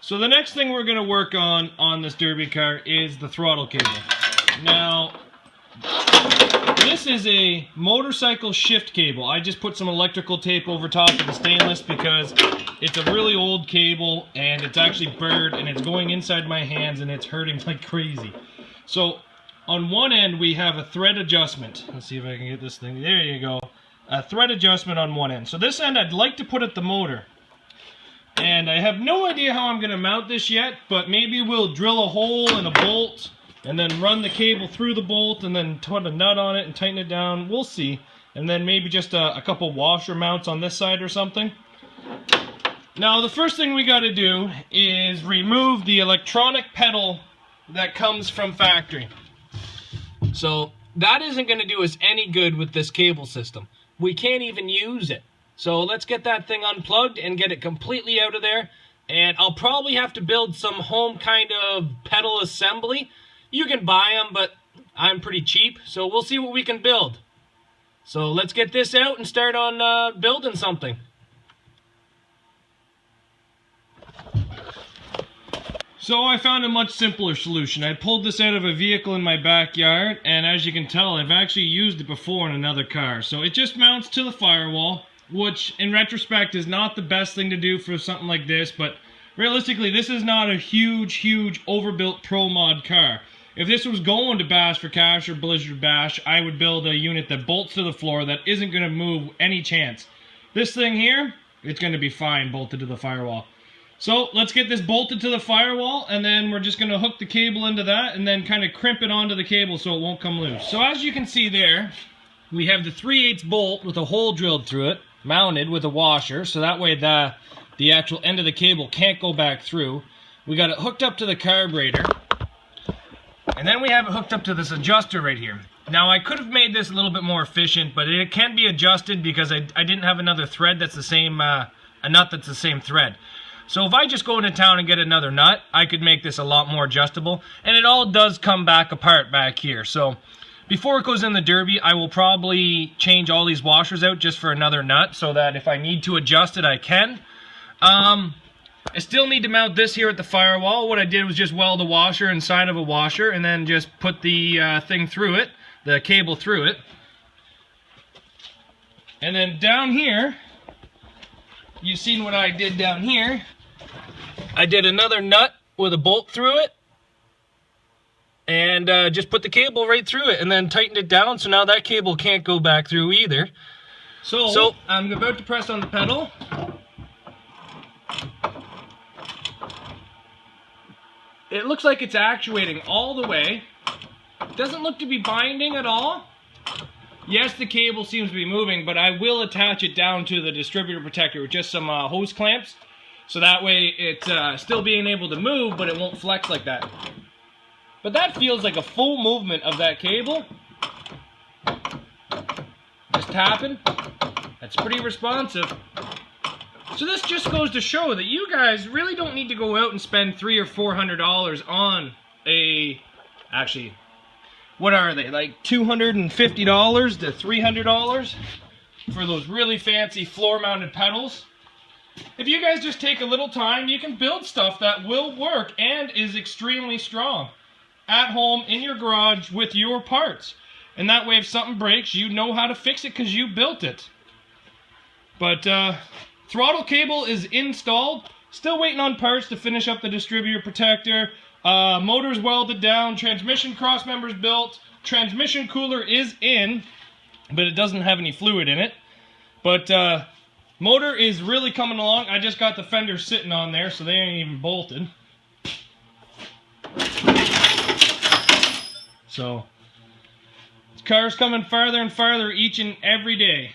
So the next thing we're going to work on this derby car is the throttle cable. Now, this is a motorcycle shift cable. I just put some electrical tape over top of the stainless because it's a really old cable and it's actually burred and it's going inside my hands and it's hurting like crazy. So on one end we have a thread adjustment. Let's see if I can get this thing. There you go. A thread adjustment on one end. So this end I'd like to put at the motor. And I have no idea how I'm going to mount this yet, but maybe we'll drill a hole in a bolt and then run the cable through the bolt and then put a nut on it and tighten it down. We'll see. And then maybe just a couple washer mounts on this side or something. Now the first thing we got to do is remove the electronic pedal that comes from factory. So that isn't going to do us any good with this cable system. We can't even use it. So let's get that thing unplugged and get it completely out of there. And I'll probably have to build some home kind of pedal assembly. You can buy them, but I'm pretty cheap. So we'll see what we can build. So let's get this out and start on building something. So I found a much simpler solution. I pulled this out of a vehicle in my backyard, and as you can tell, I've actually used it before in another car. So it just mounts to the firewall, which in retrospect is not the best thing to do for something like this, but realistically this is not a huge overbuilt pro mod car. If this was going to Bash for Cash or Blizzard Bash, I would build a unit that bolts to the floor that isn't going to move any chance. This thing here, it's going to be fine bolted to the firewall. So let's get this bolted to the firewall, and then we're just going to hook the cable into that and then kind of crimp it onto the cable so it won't come loose. So as you can see there, we have the 3/8 bolt with a hole drilled through it, mounted with a washer, so that way the actual end of the cable can't go back through. We got it hooked up to the carburetor, and then we have it hooked up to this adjuster right here. Now I could have made this a little bit more efficient, but it can be adjusted because I didn't have another thread that's the same, a nut that's the same thread. So if I just go into town and get another nut, I could make this a lot more adjustable, and it all does come back apart back here. So before it goes in the derby, I will probably change all these washers out just for another nut so that if I need to adjust it, I can. I still need to mount this here at the firewall. What I did was just weld a washer inside of a washer and then just put the thing through it, the cable through it. And then down here, you've seen what I did down here. I did another nut with a bolt through it. And just put the cable right through it and then tightened it down so now that cable can't go back through either. So I'm about to press on the pedal. It looks like it's actuating all the way. It doesn't look to be binding at all. Yes, the cable seems to be moving, but I will attach it down to the distributor protector with just some hose clamps. So that way it's still being able to move, but it won't flex like that. But that feels like a full movement of that cable. Just tapping. That's pretty responsive. So this just goes to show that you guys really don't need to go out and spend $300 or $400 on actually, what are they? Like $250 to $300 for those really fancy floor-mounted pedals. If you guys just take a little time, you can build stuff that will work and is extremely strong at home in your garage with your parts, and that way if something breaks you know how to fix it because you built it. But throttle cable is installed, still waiting on parts to finish up the distributor protector. Motor's welded down, transmission cross members built, transmission cooler is in, but it doesn't have any fluid in it. But motor is really coming along. I just got the fenders sitting on there so they ain't even bolted. So, this car's coming farther and farther each and every day.